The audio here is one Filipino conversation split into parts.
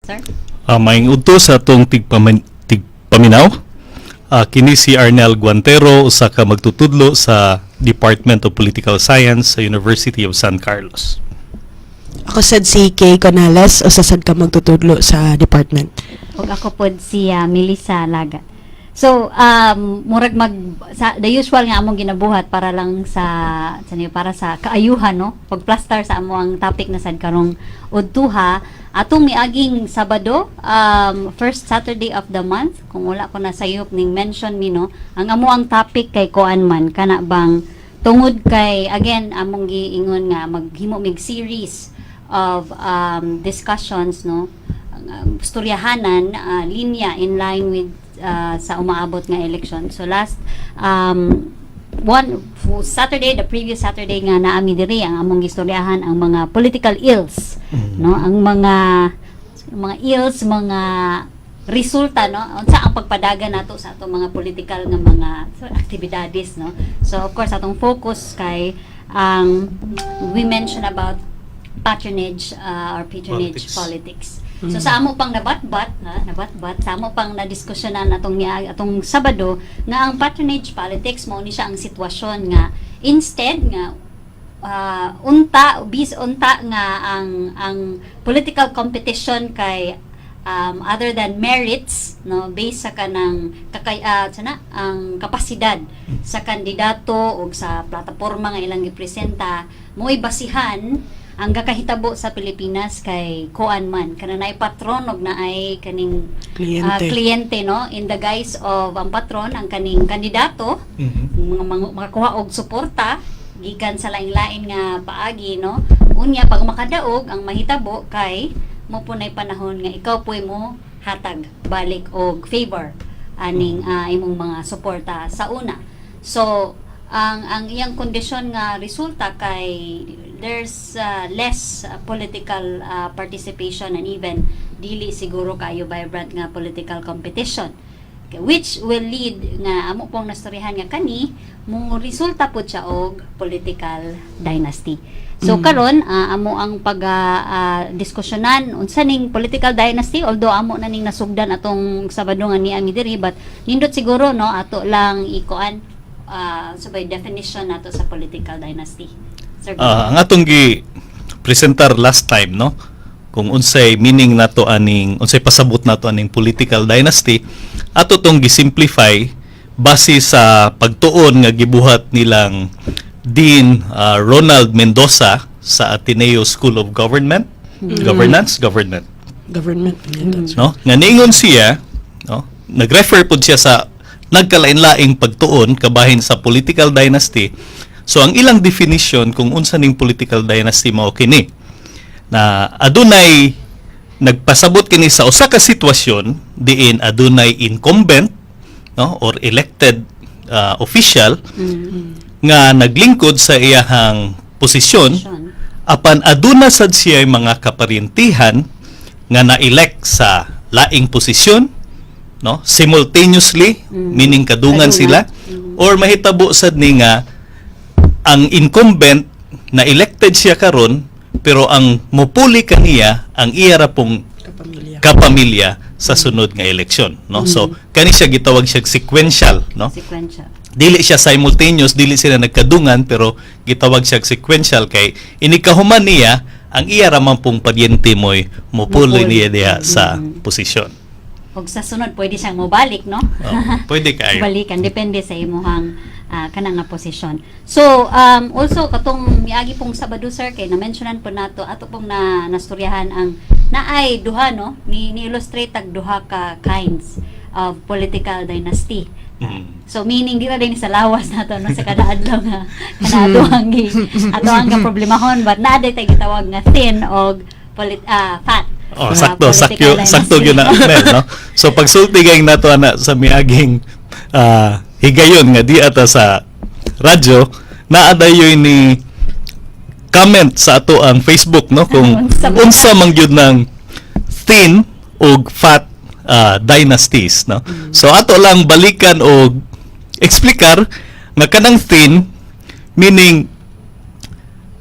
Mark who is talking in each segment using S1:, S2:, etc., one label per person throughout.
S1: sir?
S2: Maing utos sa atong tigpaminaw. Kini si Arnel Guantero, usa ka magtutudlo sa Department of Political Science sa University of San Carlos.
S3: Ako sad si Kay Conales, usa sad ka magtutudlo sa department.
S1: Ug ako pod si Melissa Lagat. So, murag the usual nga among ginabuhat para lang para sa kaayuhan, no? Pagplaster sa among topic na sad karong udtuha, atong miaging Sabado, first Saturday of the month, kung wala ko na sayop ning mention mi, no? Ang amuang topic kay kuan man kana bang tungod kay again among giingon nga maghimo mig series of discussions, no? Storyahanan, linya in line with sa umaabot nga election. So last Saturday, the previous Saturday nga naami diri ang among gistoryahan ang mga political ills, no? Ang mga ills, mga resulta, no? Unsa ang pagpadaga nato sa atong mga political nga mga aktibidades, no? So of course atong focus kay we mention about patronage or patronage politics. So sa amo pang nabatbat sa amo pang nadiskusyonan atong Sabado nga ang patronage politics mao ni siya ang sitwasyon nga instead nga unta nga ang political competition kay other than merits, no, based sa kanang ang kapasidad sa kandidato o sa plataporma nga ilang gipresenta mo'y basihan ang gakahitabo sa Pilipinas kay kuan man kana naay patron og naay kaning kliyente, no, in the guise of ang patron ang kaning kandidato makakuha og suporta gikan sa lain-lain nga paagi, no, unya pag makadaog ang mahitabo kay mo punay panahon nga ikaw puy mo hatag balik og favor aning imong mga suporta sa una. So ang iyang kondisyon nga resulta kay there's less political participation and even dili siguro kayo vibrant nga political competition, which will lead nga amo pong nastoryahan nga kani mo resulta pud siya og political dynasty. So karon amo ang diskusyonan unsa ning political dynasty, although amo na ning nasugdan atong Sabado nga niami diri, but nindot siguro, no, ato lang ikuan sabay definition nato sa political dynasty. Sir,
S2: ang atong gi-presentar last time, no, kung unsay meaning nato unsay pasabot nato aning political dynasty, ato tong gi-simplify base sa pagtuon nga gibuhat nilang Dean Ronald Mendoza sa Ateneo School of Government, Government, no, nga niingon siya, no, nag-refer pud siya sa nagkalain-laing pagtuon kabahin sa political dynasty. So ang ilang definition kung unsa ning political dynasty mao kini na adunay nagpasabot kini sa usa ka sitwasyon diin adunay incumbent, no, or elected official nga naglingkod sa iyahang posisyon apan aduna sad siya mga kaparintihan nga na-elect sa laing posisyon, no, simultaneously, meaning kadungan sila, or mahitabo sad ni nga ang incumbent na elected siya karon pero ang mopuli kaniya ang iya ra pong kapamilya sa sunod nga eleksyon, no. So kani siya gitawag siya sequential, no, dili siya simultaneous, dili sila nagkadungan, pero gitawag siya sequential kay inikahuman niya ang iya ra man pong paryente mo'y mopuli niya diha sa posisyon.
S1: Og sa sunod pwede siyang mobalik, no?
S2: Pwede kayo.
S1: Balikan depende sa imuhang kanang nga posisyon. So also katong miagi pong Sabado, sir, kay na-mentionan po nato ato pong nastoryahan ang naay duha, no, ni illustrate tag duha ka kinds of political dynasty. So meaning dira din sa lawas nato, no, sa kada adlaw nga ato ang problemahon, but naa day tay gitawag nga thin og fat.
S2: Sakto gyud na, no. So pagsulti kay nato ana sa miaging higayon nga di ata sa radyo, naa dayoy ni comment sa ato ang Facebook, no, kung unsa man gyud ng thin ug fat dynasties, no. So ato lang balikan og eksplikar nga kanang thin meaning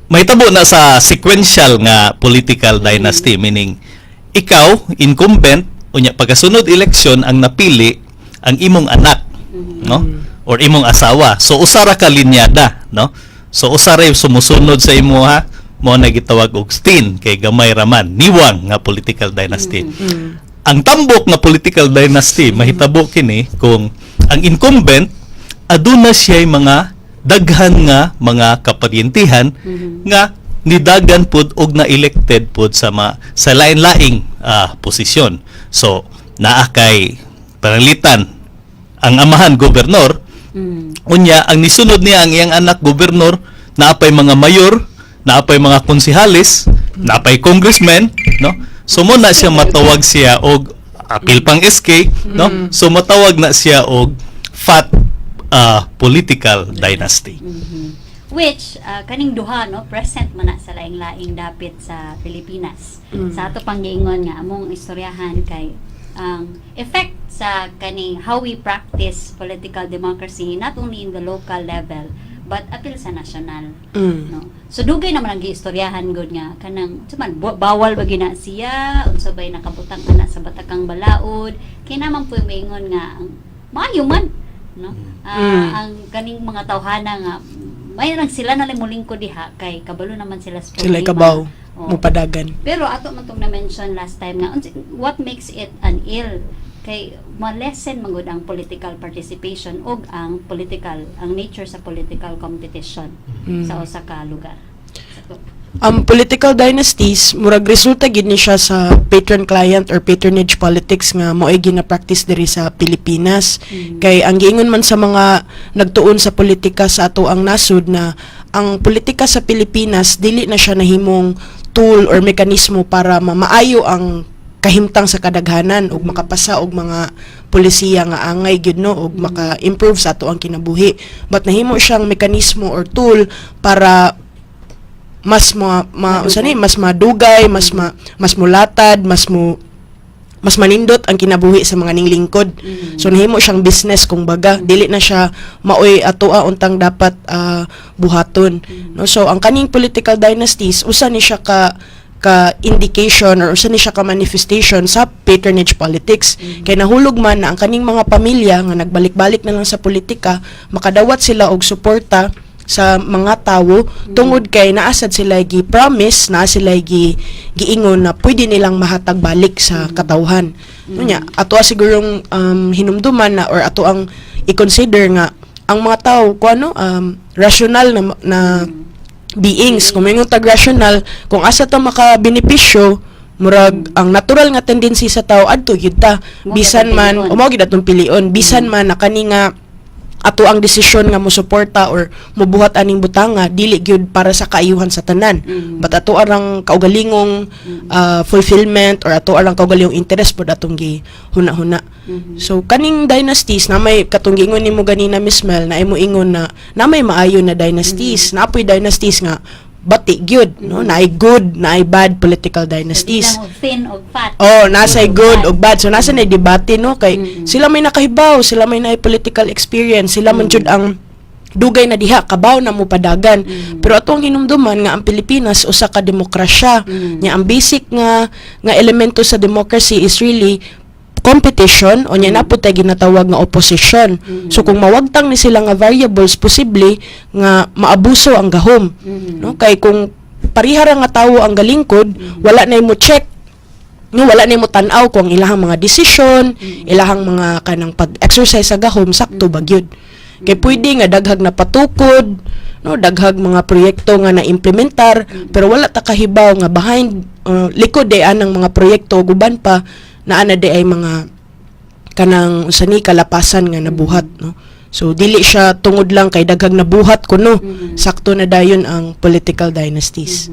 S2: mahitabo na sa sequential nga political dynasty, meaning ikaw incumbent unya pagkasunod eleksyon ang napili ang imong anak, no? Or imong asawa. So usara ka linyada, no? So usara yung sumusunod sa imo ha, mo na gitawag og stin kay gamay raman niwang nga political dynasty. Ang tambok nga political dynasty mahitabo kini kung ang incumbent aduna siya mga daghan nga mga kaparyentihan nga nidagan pud og na elected pud sa sa lain-laing posisyon. So naa kay panalitan ang amahan gobernador, unya ang nisunod niya ang iyang anak gobernador, naapay mga mayor, naapay mga konsehalis, naapay congressman, no? So mo na siya matawag siya og apil pang SK, no? So matawag na siya og fat political dynasty.
S1: Which kaning duha no present man na sa laing-laing dapit sa Pilipinas. Sa ato pang giingon nga among istoryahan kay ang effect sa kaning how we practice political democracy not only in the local level but apil sa national, no. So dugay naman ang giistoryahan gud nga kanang suman bawal ba gina siya unsa bay nakabutang ana sa Batakang Balaod kay naman po maingon nga ang maayo man, no. Ang kaning mga tawhana nga may lang sila na limulingko diha kay kabalo naman sila sa
S3: Sila
S1: problema.
S3: kabaw,
S1: Oo.
S3: mupadagan.
S1: Pero ato man tong na-mention last time nga what makes it an ill kay ma-lessen magud ang political participation og ang nature sa political competition sa usa ka lugar.
S3: Political dynasties, murag resulta gid ni siya sa patron-client or patronage politics nga mo'y gina-practice diri sa Pilipinas. Kay ang giingon man sa mga nagtuon sa politika sa ato ang nasud na ang politika sa Pilipinas dili na siya nahimong tool or mekanismo para maayo ang kahimtang sa kadaghanan ug makapasa og mga polisiya nga angay gyud no ug maka-improve sa ato ang kinabuhi. But nahimo siyang mekanismo or tool para mas mas madugay, mas mulatad, mas manindot ang kinabuhi sa mga ninglingkod. So nahimo siyang business kung baga, dili na siya maoy atoa untang dapat buhaton. No, so ang kaning political dynasties usa ni siya ka indication or usa ni siya ka manifestation sa patronage politics. Kay nahulog man na ang kaning mga pamilya nga nagbalik-balik na lang sa politika, makadawat sila og suporta sa mga tawo tungod kay naasad sila gi-promise na sila giingon na pwede nilang mahatag balik sa katawhan. Nya ato sigurong hinumduman na or ato ang i-consider nga ang mga tawo kuno rational na beings, kung may tag rational, kung asa ta makabenepisyo murag ang natural nga tendency sa tao adto gyud ta bisan man mao gyud atong pilion bisan man na kani nga ato ang desisyon nga mo suporta or mobuhat aning butanga dili gyud para sa kaayuhan sa tanan but ato arang kaugalingong fulfillment or ato arang kaugalingong interest pod atong gihuna-huna. So kaning dynasties na may katong giingon nimo ganina Miss Mel na imo ingon na may maayo na dynasties na apoy dynasties nga bati gyud no naay good naay bad political dynasties.
S1: Thin og fat.
S3: Nasa'y good og bad. So nasa na debate no kay sila may nakahibaw, sila may naay political experience, sila man jud ang dugay na diha kabaw na mo padagan. Pero atong hinumduman nga ang Pilipinas usa ka demokrasya. Nya ang basic nga elemento sa democracy is really competition o nya na po tayo ginatawag nga opposition. So kung mawagtang ni sila nga variables posible nga maabuso ang gahom. No kay kung parihara nga tawo ang galingkod, wala na mo check. No wala na mo tan-aw kung ilahang mga desisyon, ilahang mga kanang pag-exercise sa gahom sakto ba gyud. Kay pwede nga daghag na patukod, no daghag mga proyekto nga na-implementar pero wala ta kahibaw nga behind likod anang mga proyekto guban pa na ana ay mga kanang usani kalapasan nga nabuhat no. So dili siya tungod lang kay daghag nabuhat kuno. Sakto na dayon ang political dynasties.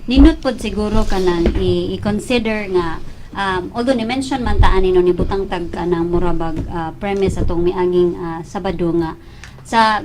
S1: Ninot pod siguro kanang i-consider nga although ni mention man ta ani no ni butang tag kanang murabag premise atong miaging Sabado nga sa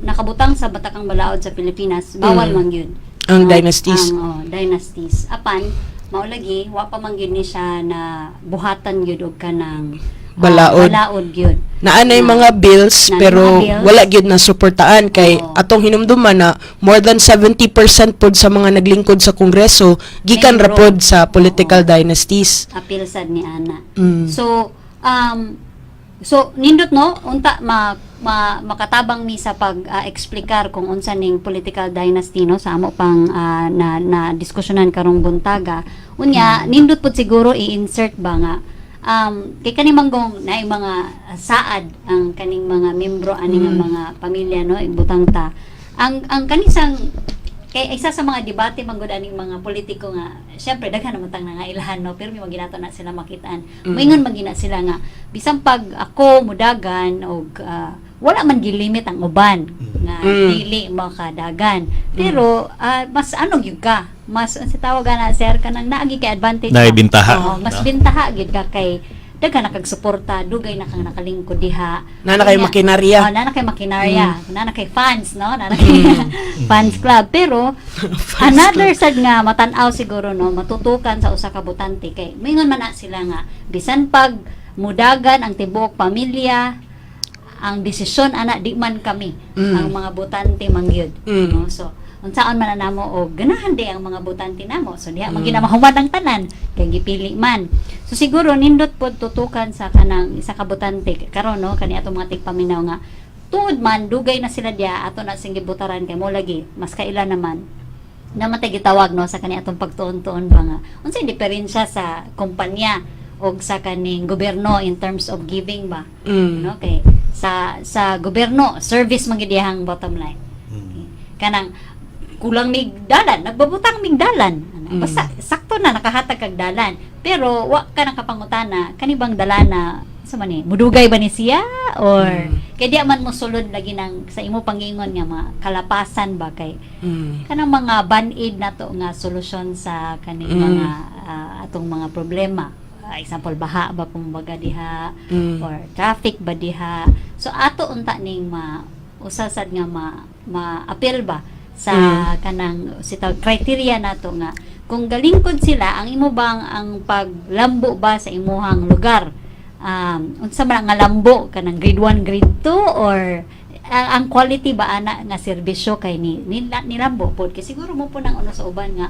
S1: nakabutang sa Batakang Balaod sa Pilipinas bawal man gyud
S3: ang dynasties.
S1: Ang dynasties apan maulagi wa pa man gyud ni siya na buhatan gyud og kanang
S3: Balaod.
S1: Balaod gyud.
S3: Naanay mga bills
S1: Na
S3: pero
S1: mga bills.
S3: wala gyud na suportaan kay
S1: Oo.
S3: atong hinumduman na more than 70% pod sa mga naglingkod sa Kongreso gikan ra
S1: Membro.
S3: pod sa political
S1: Oo.
S3: dynasties.
S1: appeal sad ni ana.
S3: Mm.
S1: So nindot no unta makatabang mi sa pag eksplikar kung unsa ning political dynasty no sa amo pang na diskusyonan karong buntaga. Unya nindot pud siguro i-insert ba nga kay kaning manggong na mga saad ang kaning mga membro ani nga mga pamilya no ibutang ta. Ang kanisang kay isa sa mga debate manggod aning mga politiko nga syempre daghan naman tang nangailahan no pero may maginato na sila makitaan moingon magina sila nga bisan pag ako mudagan og wala man gilimit ang uban nga dili makadagan pero mas ano gyud ka mas si tawag na sir kanang naagi kay advantage ka.
S2: Naibintaha,
S1: Oo, mas
S2: no?
S1: bintaha gyud ka kay daghan na kag suporta dugay na kang nakalingkod diha
S3: Na kay
S1: Kanya-
S3: makinarya.
S1: Oh, na kay makinarya na kay fans no na kay fans club pero another sad nga matan-aw siguro no matutukan sa usa ka botante kay moingon man na sila nga bisan pag mudagan ang tibuok pamilya ang desisyon ana di man kami ang mga botante mangyud no so unsaon man na namo og ganahan di ang mga botante namo so diha man ginamahuman ang tanan kay gipili man so siguro nindot pod tutukan sa kanang isa ka botante karon no kani atong mga tigpaminaw nga tuod man dugay na sila diha ato na sing gibutaran kay mo lagi mas kaila naman na matay gitawag no sa kani atong pagtuon-tuon ba nga unsay diferensya sa kumpanya og sa kaning gobyerno in terms of giving ba no kay sa gobyerno service man gid diyang bottom line kanang kulang migdalan nagbabutang migdalan basta sakto na nakahatag kag dalan pero wa ka nang kapangutana kani bang dalana sa man ni mudugay ba ni siya or kay di man mo sulod lagi nang sa imo pangingon nga mga kalapasan ba kay kanang mga band-aid nato nga solusyon sa kaning mga atong mga problema. Example baha ba kumbaga diha or traffic ba diha. So ato unta ning usasad nga ma-appeal ba sa kanang sitag criteria nato nga kung galingkod sila ang imo bang ang paglambo ba sa imuhang lugar unsa man nga lambo kanang grade 1 grade 2 or ang quality ba ana nga serbisyo kay nilambo pod kay siguro mo po nang ano sa uban nga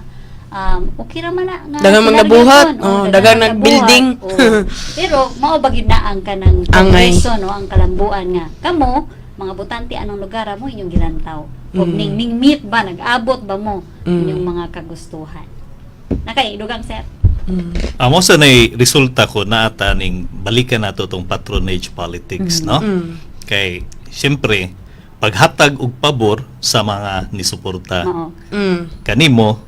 S1: okay ra man na nga
S3: Daghang mga
S1: scenario
S3: nabuhat,
S1: kon. Oo,
S3: daghang
S1: nabuhat.
S3: nagbuilding.
S1: Oo. Pero mao ba gid na ang kanang
S3: Angay.
S1: progreso no ang kalambuan nga kamo mga botante anong lugar mo inyong gilantaw og ning meet ba nag-abot ba mo inyong mga kagustuhan nakay dugang sir
S2: Amo sa nay resulta ko na ata ning balikan nato tong patronage politics, no? Kay siyempre paghatag og pabor sa mga nisuporta
S1: oo
S2: kanimo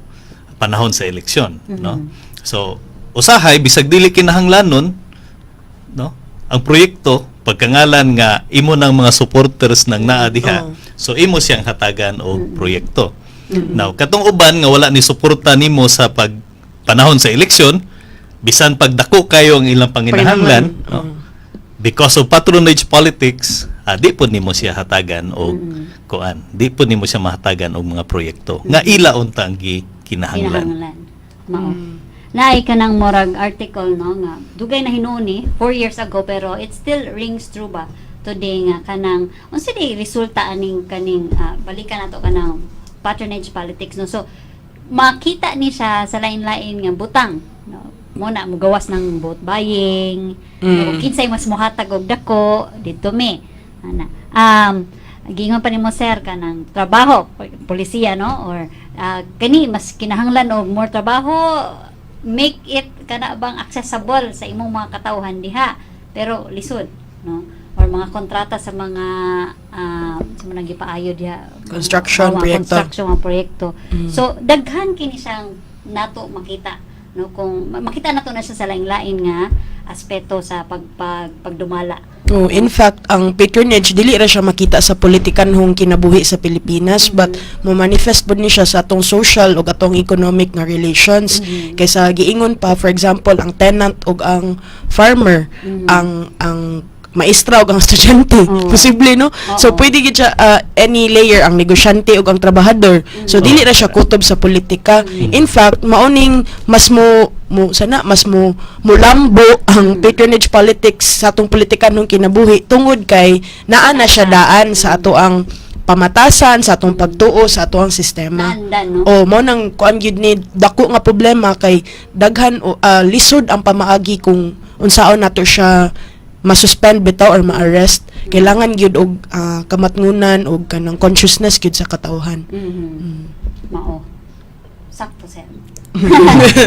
S2: panahon sa eleksyon, no? So usahay bisag dili kinahanglanon, no? Ang proyekto pagkangalan nga imo ng mga supporters ng naa diha. So imo siyang hatagan og proyekto. Now katong uban nga wala ni suporta nimo sa panahon sa eleksyon, bisan pagdako kayo ang ilang panginahanglan, no? Because of patronage politics, di po nimo siya hatagan og kuan. Di po nimo siya mahatagan og mga proyekto nga ila unta ang kinahanglan.
S1: mao naay kanang morag article no nga dugay na hinuni 4 years ago pero it still rings true ba today nga kanang unsa di resulta aning kaning balikan nato kanang patronage politics no so makita ni siya sa lain-lain nga butang no muna mo gawas ng vote buying no, kinsay mas mohatag og dako dito me ana gingon pa nimo sir kanang trabaho polisiya no or kani mas kinahanglan og more trabaho make it kana bang accessible sa imong mga katawhan diha pero lisod no or mga kontrata sa mga sa mga gipaayo diha
S3: Construction, proyekto.
S1: construction mga proyekto so daghan kini siyang nato makita no kung makita nato na siya sa lain-lain nga aspeto sa pagdumala.
S3: Oh, in fact, ang patronage dili ra siya makita sa politikanhong kinabuhi sa Pilipinas but mo manifest pud ni siya sa atong social ug atong economic nga relations kaysa giingon pa for example ang tenant ug ang farmer ang maestra ug ang estudyante.
S1: Oo.
S3: Posible, no? So,
S1: Oo.
S3: pwede gid siya any layer, ang negosyante ug ang trabahador. So, dili ra siya kutob sa politika. In fact, mauning mas mo lambo ang patronage politics sa atong politika nung kinabuhi tungod kay naa na siya daan sa ato ang pamatasan, sa atong pagtuo sa ato ang sistema.
S1: Naandan, no?
S3: O mo nang kuan gyud ni dako nga problema kay daghan lisod ang pamaagi kung unsaon nato siya masuspend bitaw or ma-arrest. Kailangan gyud og kamatngunan og kanang consciousness gyud sa katawhan.
S1: Mao. Sakto, sir.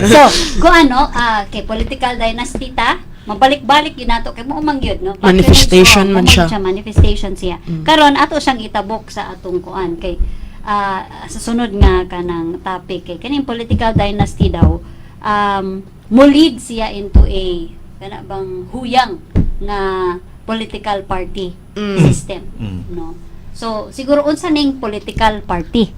S1: So, kung kay political dynasty ta, mabalik-balik yun nato kay mo yun, no?
S3: Manifestation man siya.
S1: Manifestation siya. Karon ato siyang itabok sa atong kuan kay sa sunod nga kanang topic kay kaning political dynasty daw mo lead siya into a kana bang huyang na political party system, no? So siguro unsa ning political party?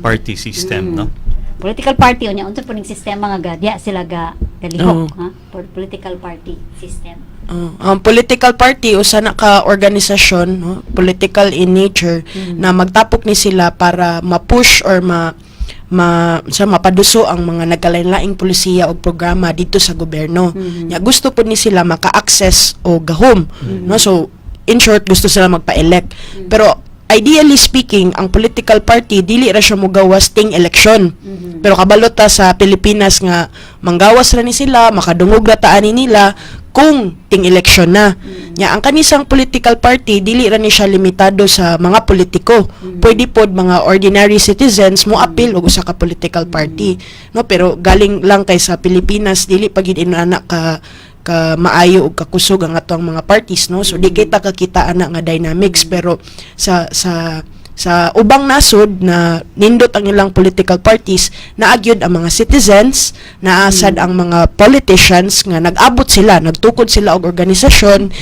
S2: Party system, no?
S1: Political party unya unsa po ning sistema nga gadya sila galihok,
S3: Oo.
S1: ha? Political party system.
S3: Ang political party usa na ka organisasyon, no? Political in nature na magtapok ni sila para ma-push or mapaduso ang mga nagkalain-laing polisiya o programa dito sa gobyerno. Nya gusto po ni sila maka-access o gahom, no? So in short, gusto sila magpa-elect. Pero ideally speaking, ang political party dili ra siya mogawas ting election. Pero kabalo ta sa Pilipinas nga manggawas ra ni sila, makadungog ra taan nila kung ting election na. Nya ang kanisang political party dili ra ni siya limitado sa mga politiko. Pwede pod mga ordinary citizens mo appeal og usa ka political party, no? Pero galing lang kay sa Pilipinas dili pa gid inana ka maayo og kakusog ang atong mga parties, no? So di kita kakita ana nga dynamics, pero sa ubang nasod na nindot ang ilang political parties, naagyod ang mga citizens, naasad ang mga politicians nga nag-abot sila, nagtukod sila og organisasyon,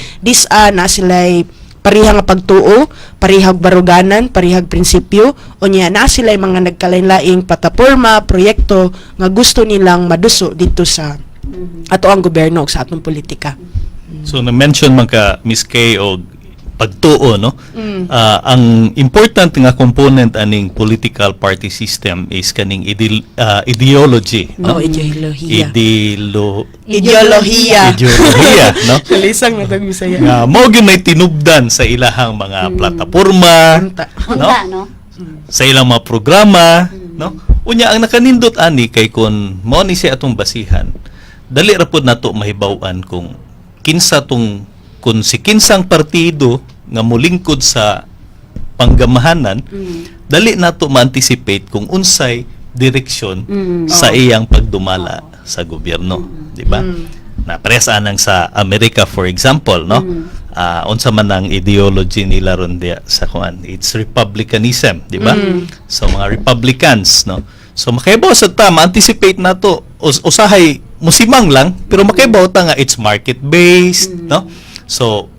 S3: na sila'y parihang pagtuo, parihag baruganan, parihag prinsipyo, unya na sila'y mga nagkalain-laing plataporma, proyekto nga gusto nilang maduso dito sa ato ang gobyerno ug sa atong politika.
S2: So na-mention man ka Miss Kay og pagtuo, no? Ang important nga component aning political party system is kaning ideology, no?
S3: Ideolohiya.
S2: Ideolohiya, no?
S3: Kalisang na tag Bisaya.
S2: Nga mao gyud may tinubdan sa ilahang mga plataporma,
S1: Unta, no?
S2: sa ilang mga programa, no? Unya ang nakanindot ani kay kun mao ni siya atong basihan. Dali ra pud nato mahibaw-an kung si kinsang partido nga molingkod sa panggamahanan, dali nato ma-anticipate kung unsay direksyon sa iyang pagdumala sa gobyerno, di ba? Na presa nang sa Amerika, for example, no? Unsa man ang ideology nila ron dia sa kuan, it's republicanism, di ba? So mga Republicans, no? So makaibaw sa ta, ma-anticipate nato usahay musimang lang, pero makaibaw ta nga it's market based, no? So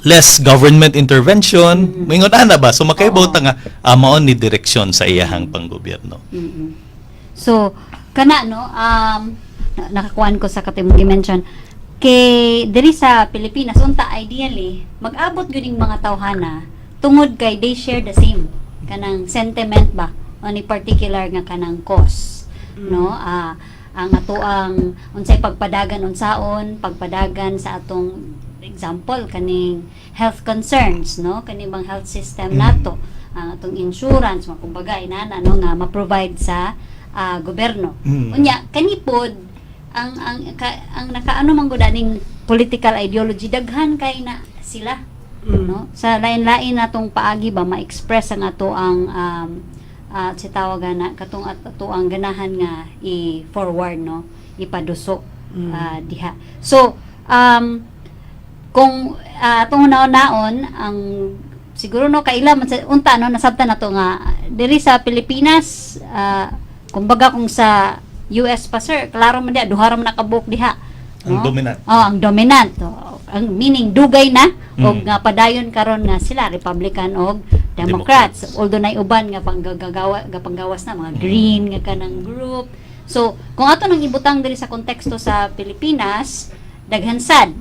S2: less government intervention, mingon ana ba? So makaibaw ta nga mao ni direksyon sa iyahang panggobyerno.
S1: So kana no nakakuan ko sa katimong dimension kay diri sa Pilipinas unta ideally mag-abot gyud ning mga tawhana tungod kay they share the same kanang sentiment ba on a particular nga kanang cause, no? Ang atoang unsay pagpadagan pagpadagan sa atong example kaning health concerns, no? Kaning bang health system nato, ang atong insurance kumbaga inana no nga ma-provide sa gobyerno. Unya kanipod ang nakaano man gud aning political ideology daghan kay na sila, no? Sa lain-lain natong paagi ba ma-express ang ato ang si tawagan na katong ato ang ganahan nga i-forward, no? Ipaduso diha. So kung atong naon ang siguro no kaila man sa unta no nasabtan nato nga diri sa Pilipinas kumbaga kung sa US pa sir klaro man diha duha ra man nakabuk diha, no?
S2: Ang dominant.
S1: Ang dominant. Ang meaning dugay na og nga padayon karon nga sila Republican og Democrats. Although nay uban nga panggawas na mga green nga kanang group. So kung ato nang ibutang diri sa konteksto sa Pilipinas daghan sad,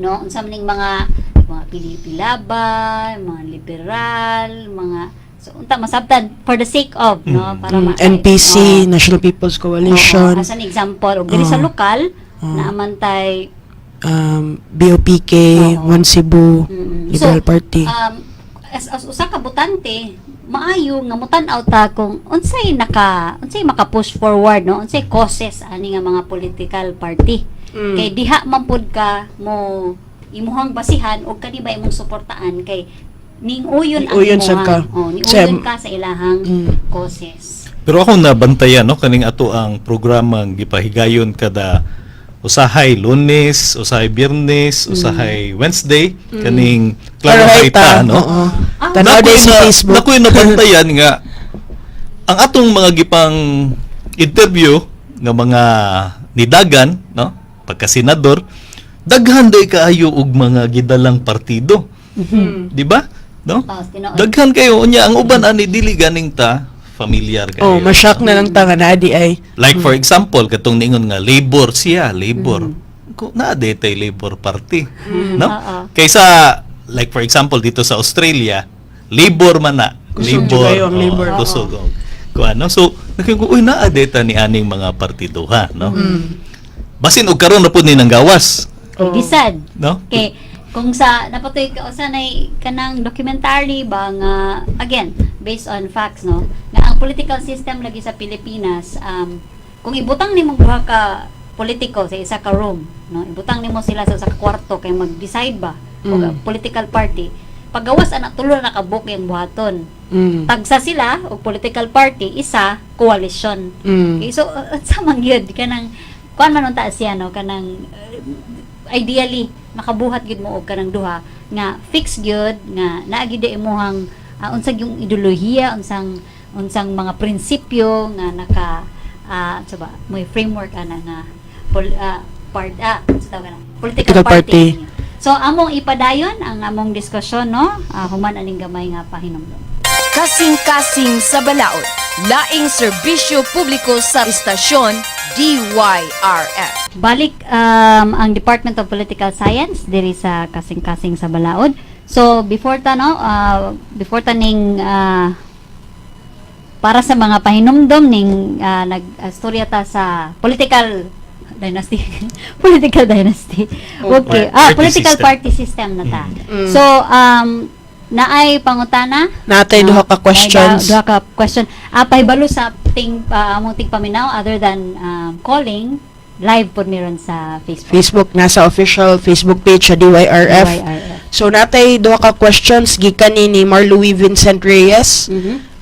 S1: no? Unsa man ning mga mga PDP laban, mga liberal, mga so unta masabtan for the sake of no para
S3: NPC,
S1: Oo.
S3: National People's
S1: Oo,
S3: Coalition,
S1: as an example, og diri sa
S3: Oo.
S1: lokal
S3: Oo.
S1: naamantay
S3: BOPK,
S1: Oo.
S3: One Cebu,
S1: mm,
S3: Liberal Party.
S1: as usa ka botante maayo nga mutan-aw ta kung unsay maka-push forward no unsay causes ani nga mga political party kay diha man pud ka mo imuhang basihan og kani ba imong suportaan kay ning uyon ang
S3: Niuyon sad ka.
S1: niuyon ka sa ilahang
S3: Mm.
S1: causes.
S2: Pero ako nabantayan no kaning ato ang programang gipahigayon kada usahay Lunes, usahay Biyernes, usahay Wednesday kaning Klaro Hayta no.
S3: Oo.
S1: Ah,
S3: Tanaw din sa Facebook.
S2: Nakoy nabantayan nga ang atong mga gipang interview nga mga nidagan no pagka senador daghan day kaayo og mga gidalang partido. Di ba? No?
S1: tinuod.
S2: Daghan kayo unya ang uban ani dili ganing ta familiar
S3: Oh,
S2: kayo.
S3: masyak na lang tanga na adi ay.
S2: Like for example, katong ningon nga labor siya, labor. Ko na tay labor party, no?
S1: Oo.
S2: Kaysa like for example dito sa Australia, labor man na.
S3: Kusog
S2: Labor.
S3: kayo ang labor.
S1: Oo.
S2: Kusog. Kuano? So, nakin ko uy naa ta ni aning mga partiduha, no? Basin og karon na pud ni nang gawas,
S3: Oo.
S1: Bisad.
S2: no?
S1: Kay kung sa napatoy ka usanay kanang documentary ba nga again based on facts no nga ang political system lagi sa Pilipinas kung ibutang nimo duha ka politiko sa isa ka room no ibutang nimo sila sa usa ka kwarto kay mag-decide ba og political party paggawas ana tulo na ka book yung buhaton tagsa sila og political party isa coalition okay, so sa mangyud kanang kuan man unta siya no kanang ideally makabuhat gyud mo og kanang duha nga fix gyud nga naa gyud imuhang unsang yung ideolohiya unsang mga prinsipyo nga naka ba may framework ana nga political
S3: Political
S1: party.
S3: party.
S1: So among ipadayon ang among diskusyon no human aning gamay nga pahinumdom.
S4: Kasing-kasing sa balaod, laing serbisyo publiko sa istasyon DYRF.
S1: Balik ang Department of Political Science diri sa kasing-kasing sa Balaod. So before ta ning para sa mga pahinumdom ning nag-istorya ta sa political dynasty. Political dynasty. Okay.
S2: Party
S1: Political
S2: system.
S1: party system na ta. So naay pangutana
S3: Natay duha ka questions.
S1: duha ka question. Pahibalo sa among ting paminaw other than calling live pod meron sa Facebook.
S3: Facebook nasa official Facebook page sa DYRF.
S1: DYRF.
S3: So natay duha ka questions gikan ni Marlouis Vincent Reyes.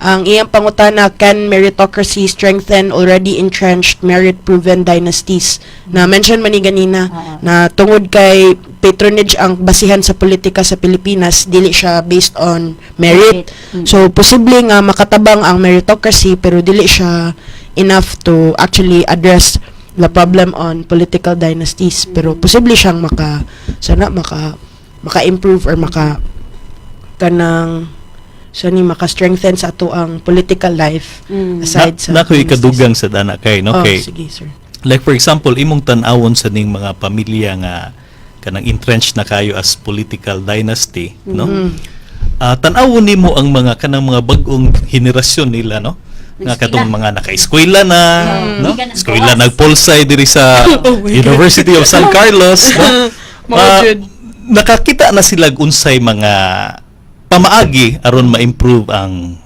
S3: Ang iyang pangutana, can meritocracy strengthen already entrenched merit-proven dynasties? Na mention man ni ganina
S1: Oo.
S3: na tungod kay patronage ang basihan sa politika sa Pilipinas, dili siya based on merit. So posible nga makatabang ang meritocracy pero dili siya enough to actually address the problem on political dynasties. Pero posible siyang maka-improve or maka-strengthen sa ato ang political life aside sa
S2: Nako ikadugang sa dana kay no kay
S3: sige sir.
S2: like for example imong tan-awon sa ning mga pamilya nga kanang entrenched na kayo as political dynasty no tan-awon nimo ang mga kanang mga bag-ong henerasyon nila no nga katong mga naka-eskwela na no
S1: Hindi ka
S2: eskwela
S1: nagbawas.
S2: nagpulsay diri sa University of San Carlos no nakakita na sila unsay mga pamaagi aron ma-improve ang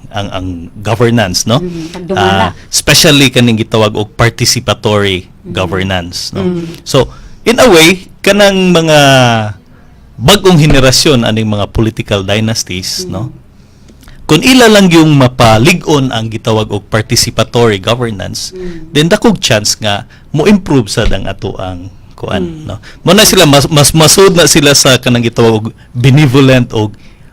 S2: governance no
S1: Pagdumala.
S2: especially kaning gitawag og participatory governance no so in a way kanang mga bag-ong henerasyon aning mga political dynasties no kung ila lang yung mapalig-on ang gitawag og participatory governance then dakog chance nga mo improve sad ang ato ang kuan no mo na sila mas masud na sila sa kanang gitawag og benevolent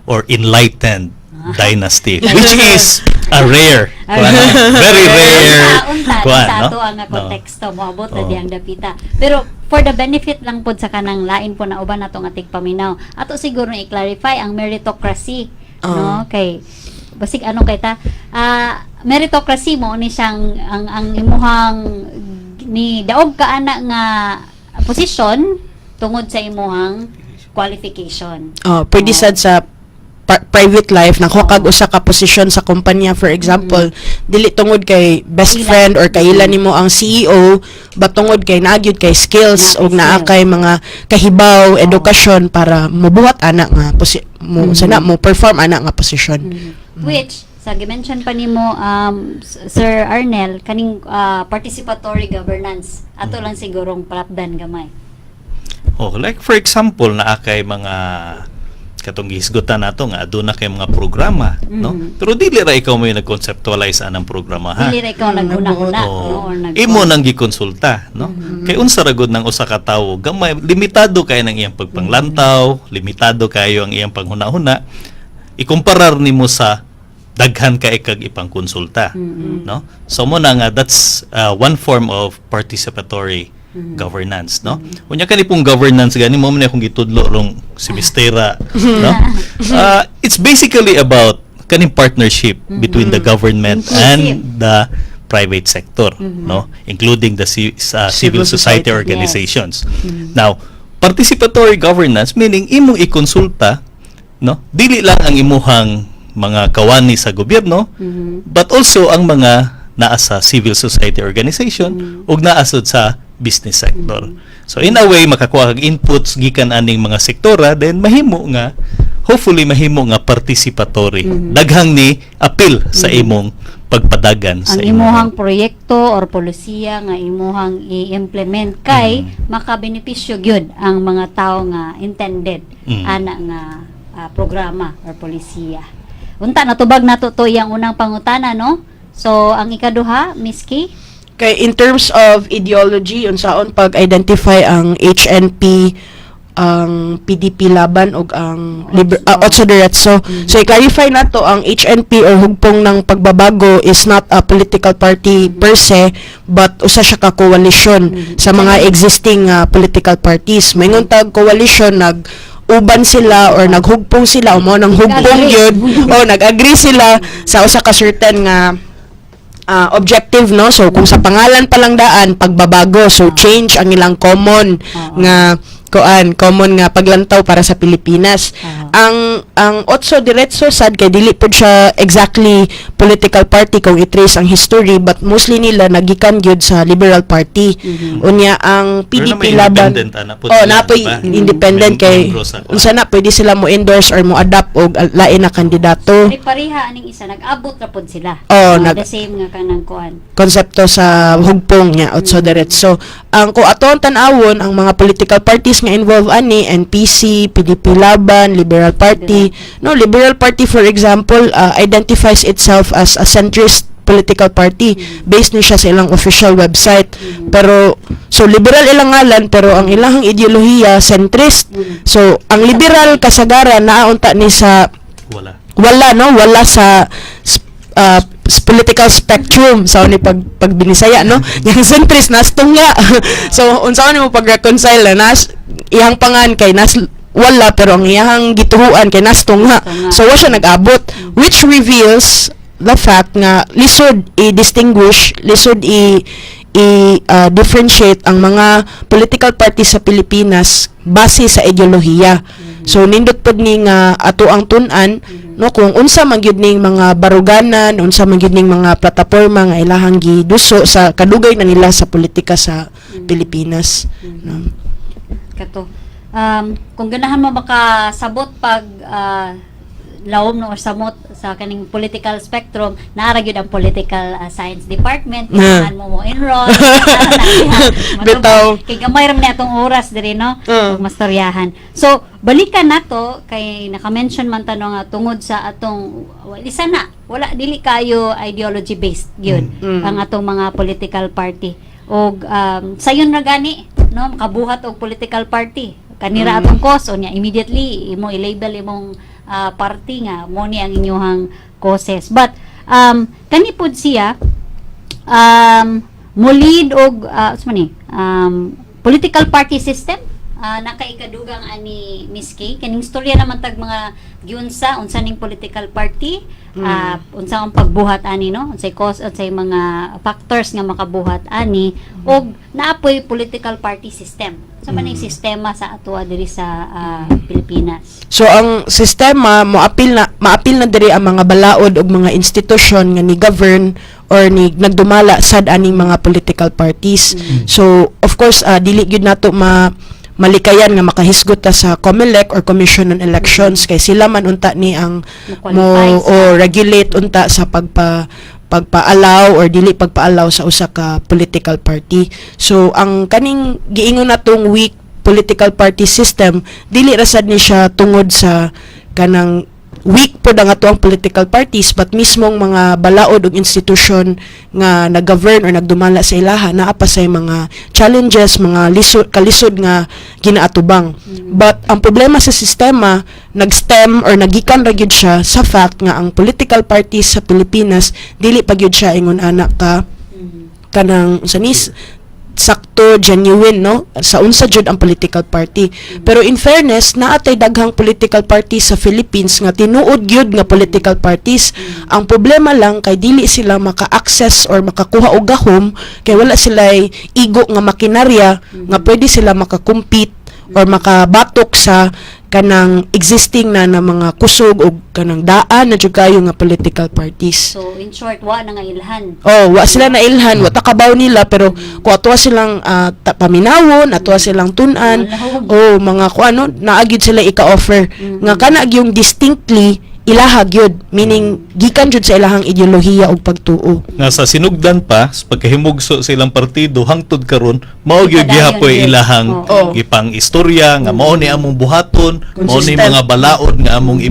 S2: or enlightened dynasty which is a rare very rare kuan
S1: sa
S2: no
S1: ato ang
S2: No.
S1: konteksto moabot na
S2: Oo.
S1: diyang dapita pero for the benefit lang pod sa kanang lain po na uban natong ating paminaw ato siguro na i-clarify ang meritocracy no kay basig ano kay ta meritocracy mo ni siyang ang imuhang ni daog ka ana nga posisyon tungod sa imuhang qualification.
S3: Pwede sad sa private life nakuha kag usa ka posisyon sa kumpanya, for example, dili tungod kay best
S1: Kaila.
S3: friend or kaila nimo ang CEO, but tungod kay naagyud kay skills
S1: Na
S3: og
S1: kay
S3: naa
S1: skills.
S3: kay mga kahibaw, edukasyon para mobuhat ana nga sana mo perform ana nga posisyon.
S1: Which, sa gimension pa nimo Sir Arnel, kaning participatory governance ato lang sigurong palapdan gamay.
S2: Like for example, naa kay mga katong gihisgutan nato nga aduna kay mga programa, no? Pero dili ra ikaw mo yung nag-conceptualize anang programa, ha?
S1: Dili ra ikaw naguna-una no,
S2: Oo.
S1: or
S2: Imo nang gikonsulta, no? Kay unsa ra gud ng usa ka tawo, gamay limitado kay nang iyang pagpanglantaw, limitado kayo ang iyang panghuna-huna. Ikumparar nimo sa daghan kay kag ipang konsulta, no? So mo na nga that's one form of participatory governance, no? Unya kani pong governance gani mo man akong gitudlo rong semestera, no? It's basically about kaning partnership between the government and the private sector, no? Including the civil society organizations. Now, participatory governance meaning imong ikonsulta, no? Dili lang ang imuhang mga kawani sa gobyerno, but also ang mga naa sa civil society organization ug naa sad sa business sector. So in a way makakuha kag inputs gikan aning mga sektora, then mahimo nga hopefully mahimo nga participatory. Daghang ni appeal sa imong pagpadagan sa
S1: ang imuhang proyekto or polisiya nga imuhang i-implement kay makabenepisyo gyud ang mga tawo nga intended ana nga programa or polisiya. Unta natubag nato to iyang unang pangutana, no? So ang ikaduha, Miss Kay?
S3: Kay in terms of ideology unsaon pag-identify ang HNP, ang PDP laban og ang Otso Diretso. So i-clarify nato ang HNP or hugpong ng pagbabago is not a political party per se, but usa siya ka coalition sa mga existing political parties. Maingon tag coalition, uban sila or naghugpong sila o mo nang hugpong yun o nag-agree sila sa usa ka certain nga objective, no? So kung sa pangalan pa lang daan pagbabago, so change ang ilang common nga common nga paglantaw para sa Pilipinas. Ang Otso Diretso sad kay dili pud siya exactly political party kung i-trace ang history, but mostly nila nagikan gyud sa Liberal Party. Unya ang PDP laban napoy independent kay unsa na pwede sila mo endorse or mo adapt og lain na kandidato.
S1: May pareha aning isa nag-abot ra pud sila. The same nga kanang kuan.
S3: Konsepto sa hugpong niya Otso Diretso. Ang ko aton tan-awon ang mga political parties nga involved ani NPC, PDP laban, Liberal Party. No, Liberal Party for example identifies itself as a centrist political party based ni siya sa ilang official website. Pero so liberal ilang ngalan pero ang ilang ideolohiya centrist. So ang liberal kasagaran naunta ni sa wala sa political spectrum sa ni pag binisaya, no? Yang centrist nastungya. So unsaon mo pag-reconcile na iyang pangan kay wala pero ang iyang gituhuan kay nastungya. So wa siya nag-abot, which reveals the fact nga lisod i-distinguish, lisod differentiate ang mga political parties sa Pilipinas base sa ideolohiya. So nindot pod ni nga ato ang tun-an, no, kung unsa man gyud ning mga baruganan, unsa man gyud ning mga plataporma nga ilahang giduso sa kadugay na nila sa politika sa Pilipinas. No?
S1: Kato. Kung ganahan mo makasabot pag lawom no or samot sa kaning political spectrum, naara gyud ang political science department, ganahan mo enroll.
S3: Bitaw.
S1: Kay gamay ra man atong oras diri, no? Ug mastoryahan. So balikan nato kay naka-mention man tanong nga tungod sa atong isa na wala dili kayo ideology based gyud ang atong mga political party. Og sayon ra gani, no, makabuhat og political party kanira atong cause unya immediately imo i-label imong party nga mo ni ang inyong causes, but kani pud siya mo lead og political party system nakaikadugang ani Miss Kay kaning storya naman tag mga giunsa unsa ning political party, unsa ang pagbuhat ani no, unsay cause, unsay mga factors nga makabuhat ani, og naapoy political party system. Sa maning sistema sa atoa diri sa Pilipinas.
S3: So ang sistema maapil na diri ang mga balaod ug mga institusyon nga ni govern or ni nagdumala sad aning mga political parties. So of course dili gyud nato malikayan nga makahisgot ta sa COMELEC or Commission on Elections kay sila man unta ni ang o regulate unta sa pagpa-allow or dili pagpa-allow sa usa ka political party. So ang kaning giingon natong weak political party system dili ra sad ni siya tungod sa kanang weak po ang atoang political parties but mismong mga balaod ug institusyon nga nag-govern or nagdumala sa ilaha naa pa say mga challenges, mga kalisod nga ginaatubang. But ang problema sa sistema nag-stem or nagikan ra gyud siya sa fact nga ang political parties sa Pilipinas dili pa gyud siya ingon ana ka kanang sanis sakto, genuine, no? Sa unsa jud ang political party. Pero in fairness, naatay daghang political parties sa Philippines nga tinuod gyud nga political parties. Ang problema lang kay dili sila maka-access or makakuha og gahom kay wala sila igo nga makinarya nga pwede sila makakompete or makabatok sa kanang existing na mga kusog o kanang daan na jud kayo nga political parties.
S1: So in short, wa na nga ilhan.
S3: Oh, wa sila na ilhan, wa takabaw nila pero kung ato silang paminawon, ato silang tun-an, o mga kuano naagid sila ika-offer nga kana yung distinctly ilaha gyud, meaning gikan jud sa ilahang ideolohiya ug pagtuo.
S2: Nga sa sinugdan pa, sa pagkahimugso sa ilang partido, hangtod karon mao gyud
S1: Padayon
S2: gihapoy
S1: yun.
S2: ilahang
S3: Oo.
S2: gipang istorya nga mao ni among buhaton, mao ni mga balaod nga among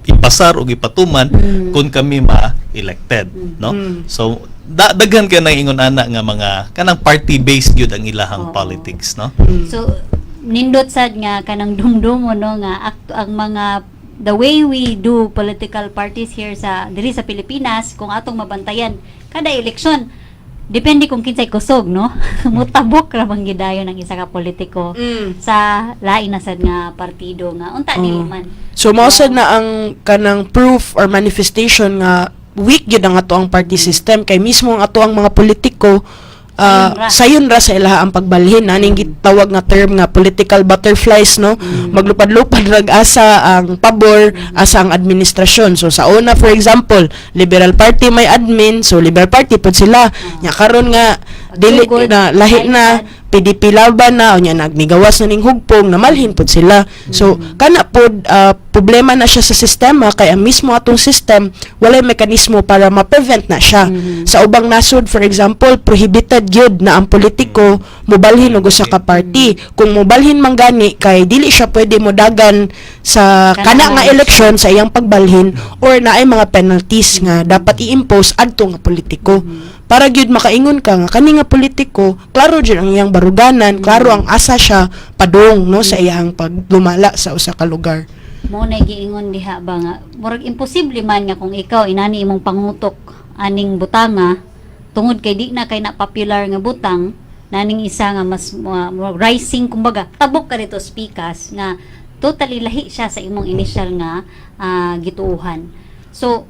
S2: ipasar ug ipatuman kung kami ma-elected, no? So daghan ka nang ingon ana nga mga kanang party based gyud ang ilahang politics, no?
S1: So nindot sad nga kanang dumdumo no nga ang mga the way we do political parties here sa diri sa Pilipinas kung atong mabantayan kada eleksyon depende kung kinsay kusog no mutabok ra bang gidayon ang isa ka politiko sa lain na sad nga partido nga unta dili man.
S3: So mao sad na ang kanang proof or manifestation nga weak gyud ang ato ang party system kay mismo ang ato ang mga politiko sayon ra sa ilaha ang pagbalhin naning gitawag nga term nga political butterflies no maglupad-lupad rag asa ang pabor asa ang administrasyon. So sa una for example Liberal Party may admin, so Liberal Party pud sila nya karon nga dili na lahi na PDP laban na unya nagmigawas na ning hugpong namalhin pud sila. So kana pod problema na siya sa sistema kay ang mismo atong system walay mekanismo para ma-prevent na siya. Sa ubang nasod for example prohibited gyud na ang politiko mobalhin og usa ka party. Kung mobalhin man gani kay dili siya pwede modagan sa kana nga eleksyon sa iyang pagbalhin or naay mga penalties nga dapat i-impose adto nga politiko. Para gyud makaingon ka nga kani nga politiko klaro gyud ang iyang baruganan, klaro ang asa siya padung no sa iyang pagdumala sa usa ka lugar.
S1: Mo na giingon diha ba nga murag imposible man nga kung ikaw inani imong pangutok aning butanga tungod kay di na kay na popular nga butang naning isa nga mas rising kumbaga tabok ka dito speakers nga totally lahi siya sa imong initial nga gituuhan. So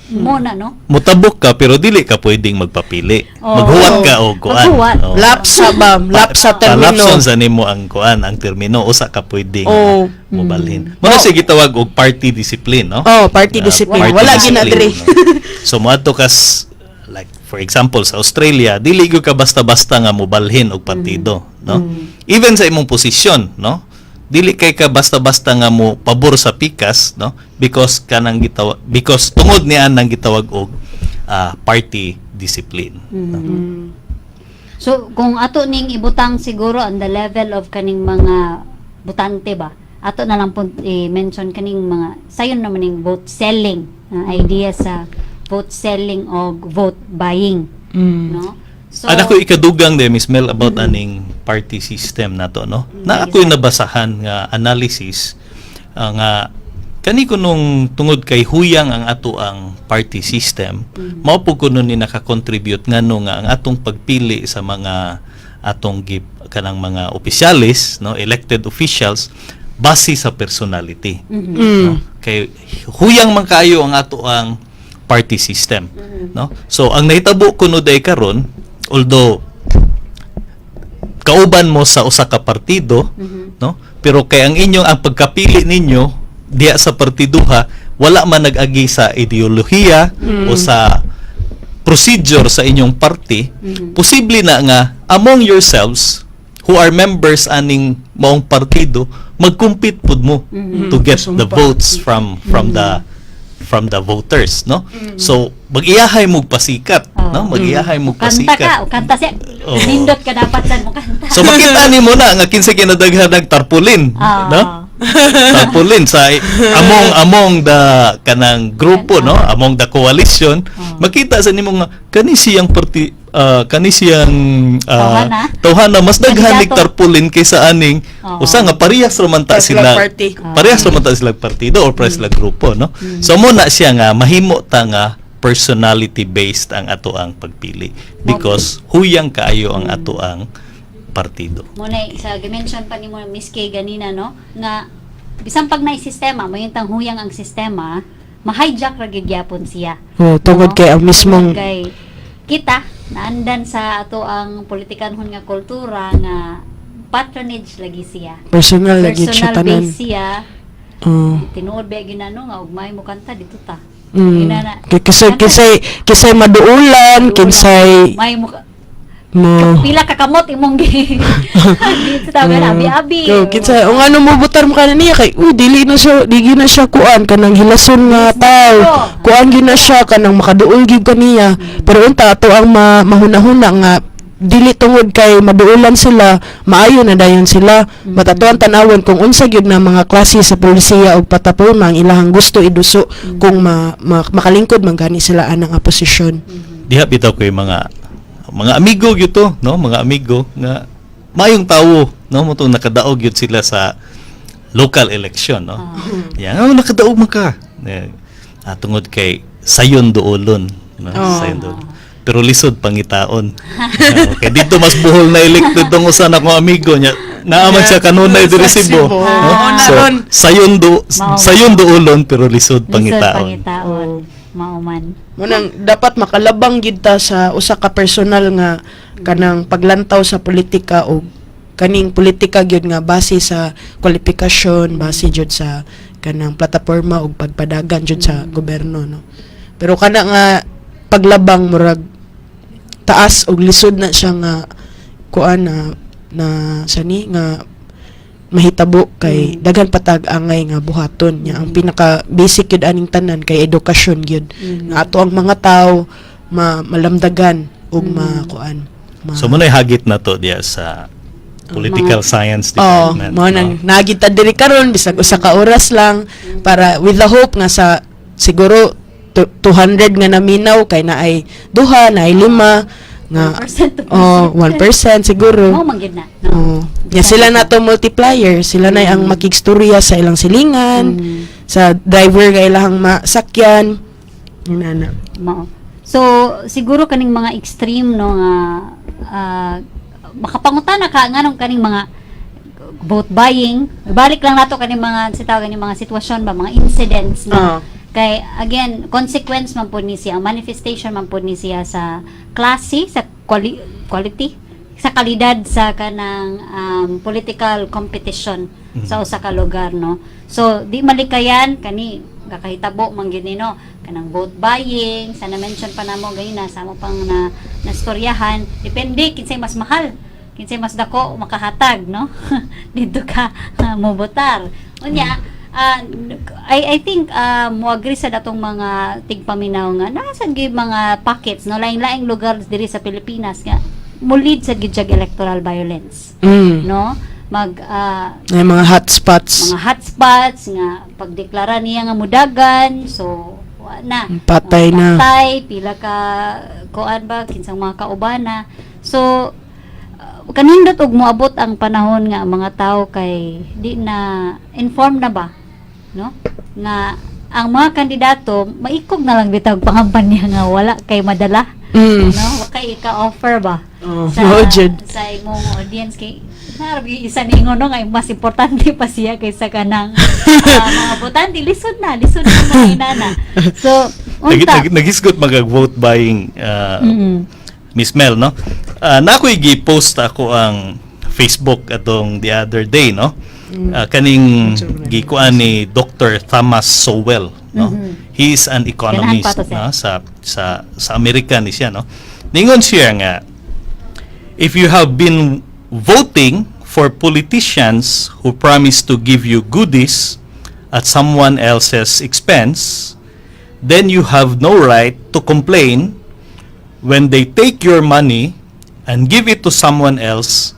S1: mo na no
S2: Mutabok ka pero dili ka pwedeng magpapili. Maghuwat ka og kuan.
S1: Maghuwat.
S2: Oo.
S3: Lapsa ba? Lapsa termino.
S2: Lapson sa nimo ang kuan, ang termino usa ka pwedeng
S3: Oo.
S2: mobalhin. Mao siya gitawag og party discipline, no?
S3: Oh, party discipline.
S2: Party
S3: Wala
S2: discipline,
S3: ginadri.
S2: no? So moadto kas like for example sa Australia, dili gyud ka basta-basta nga mobalhin og partido, no? Even sa imong posisyon, no? Dili kay ka basta-basta nga mo pabor sa pikas, no? Because tungod niya nang gitawag og party discipline. No?
S1: So, kung ato ning ibutang siguro on the level of kaning mga butante ba, ato na lang po i-mention kaning mga, sayon naman ning vote selling, idea sa vote selling o vote buying. No? So,
S2: Ada ko ikadugang de Miss Mel about aning party system nato, no? Na ako'y nabasahan nga analysis nga kani ko nung tungod kay huyang ang ato ang party system, mao po kuno ni naka-contribute ngano nga ang atong pagpili sa mga atong kanang mga opisyalis, no, elected officials base sa personality. No? Kay huyang man kayo ang ato ang party system, no? So ang nahitabo kuno day karon, although kauban mo sa usa ka partido, no? Pero kay ang inyong ang pagkapili ninyo diya sa partiduha, wala man nag-agi sa ideolohiya o sa procedure sa inyong party, posible na nga among yourselves who are members aning maong partido mag-compete pud mo to get the votes from the voters, no? So mag-iyahay mo pasikat, no? Mag-iyahay mo
S1: Kanta ka,
S2: pasikat.
S1: o kanta siya.
S2: Oo.
S1: Nindot ka dapat sa mo kanta.
S2: So makita nimo na nga kinsa kinadaghan ng tarpaulin,
S1: Oo.
S2: no? Tarpaulin sa among the kanang grupo, no? Among the coalition, makita sa nimo nga kani siyang
S1: Tawhana.
S2: tawhana mas daghan nig
S1: Kandidato.
S2: tarpaulin kaysa aning
S1: Oo.
S2: usa nga parehas ra man ta
S3: Parehas
S2: sila.
S3: lang party.
S2: Parehas ra man ta sila partido or parehas sila grupo, no? So mo na siya nga mahimo ta nga personality based ang ato ang pagpili because huyang kaayo ang ato ang partido.
S1: Muna sa gimension pa ni mo Miss Kay ganina, no, nga bisan pag naay sistema mo yung tanghuyang ang sistema, ma-hijack ra gyud gyapon siya.
S3: Oh, tungod
S1: No?
S3: kay ang mismong
S1: Tungod kay kita naandan sa ato ang politikanhon nga kultura nga patronage lagi siya.
S3: personal lagi siya
S1: Personal
S3: tanan.
S1: base siya.
S3: Oh.
S1: Tinuod ba ginano nga ugmay mo kanta dito ta.
S3: Ginana. Kisay maduulan, kinsay
S1: may mo
S3: mo
S1: pila ka kamot imong gi. Dito ta ba abi-abi.
S3: kinsay o ano mo butar mo kana niya kay dili na siya kuan kanang hilason nga tao. Kuan gyud na siya kanang makaduol gyud kaniya. Pero unta ato ang mahunahuna nga dili tungod kay maduulan sila, maayo na dayon sila. Matatuan tanawon kung unsa gyud na mga klase sa polisiya og patapon ang ilahang gusto iduso kung makalingkod man gani sila anang posisyon.
S2: Diha bitaw koy mga amigo gyud to, no? Mga amigo nga mayong tawo, no? Mo to nakadaog gyud sila sa local election, no? Yan, nakadaog man ka. Tungod kay sayon duolon, no? Sayon duolon. Pero lisod pangitaon. Okay, dito mas buhol na elected tong usa na kong amigo niya. Naaman siya kanunay diri Cebu.
S3: Cebu.
S2: No?
S3: Na
S2: So,
S3: ron.
S2: sayon duolon pero lisod pangitaon.
S1: Pangitaon. Mauman.
S3: Munang dapat makalabang gid ta sa usa ka personal nga kanang paglantaw sa politika o kaning politika gyud nga base sa kwalifikasyon, base jud sa kanang plataporma o pagpadagan jud sa gobyerno, no. Pero kana nga paglabang murag taas og lisod na siya nga kuan na sani nga mahitabo kay daghan patag angay nga buhaton nya ang pinaka basic gyud aning tanan kay edukasyon gyud nga ato ang mga tawo malamdagan ug makuan
S2: So muna hagit na to diya sa political science
S3: oh
S2: department.
S3: mo nang nagita diri karon bisag usa ka oras lang para with the hope nga sa siguro 200 nga naminaw kay na ay duha na ay lima nga
S1: 1% to
S3: 1% siguro.
S1: Mao man gyud na.
S3: Oh. Ya sila na to multiplier, sila na ang makigstorya sa ilang silingan, sa driver nga ilang masakyan. Inana.
S1: Mao. So siguro kaning mga extreme no nga makapangutana ka nganong kaning mga vote buying. Balik lang nato kaning mga kaning mga sitwasyon ba, mga incidents na kay again consequence man po ni siya, manifestation man po ni siya sa klase, sa quality, sa kalidad sa kanang political competition sa usa ka lugar, no. So di malikayan kani kakahitabo man gyud ni, no, kanang vote buying sa na-mention pa namo gayna sa mo pang nastoryahan, depende kinsay mas mahal, kinsay mas dako makahatag, no. Dito ka mo botar unya. I think mo agree sa datong mga tigpaminaw nga nasa gyud mga pockets, no, laing-laing lugar diri sa Pilipinas nga mulid sa gyud electoral violence, no,
S3: May mga hotspots.
S1: mga hotspots nga pagdeklara niya nga mudagan, so wa na
S3: Patay na.
S1: patay pila ka kuan ba kinsang mga kaubana, so kanindot og moabot ang panahon nga ang mga tao kay di na informed na ba, no, nga ang mga kandidato maikog na lang bitaw pangampanya nga wala kay madala No, wa kay ka-offer ba?
S3: Oh, mao jud.
S1: sa imong audience kay narab yung isa ningon no nga mas importante pa siya kaysa kanang mga botante lisod na mga inana. So unta
S2: Nagisgot mag-vote buying Miss Mel, no? Na ako'y gi-post ako ang Facebook atong the other day, no? Kaning gikuan ni Dr. Thomas Sowell, no? He is an economist,
S1: Ganahan pa to, sir.
S2: no? Sa Amerika ni siya, no? Ningon siya nga, if you have been voting for politicians who promise to give you goodies at someone else's expense, then you have no right to complain when they take your money and give it to someone else,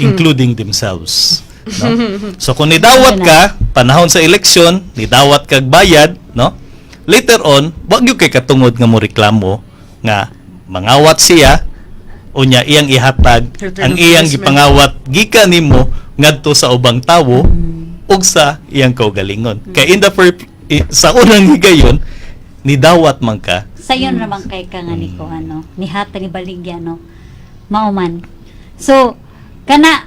S2: including themselves. No? So kung nidawat ka, panahon sa eleksyon, nidawat kag bayad, no? Later on, wag gyud kay katungod nga mo reklamo nga mangawat siya unya iyang ihatag
S3: Return
S2: ang
S3: of
S2: iyang
S3: investment.
S2: gipangawat gikan nimo ngadto sa ubang tawo ug sa iyang kaugalingon. Kay in the sa unang higayon, nidawat man ka.
S1: sayon naman kay ka nga ni ko ano nihata ni baligya no mauman. So kana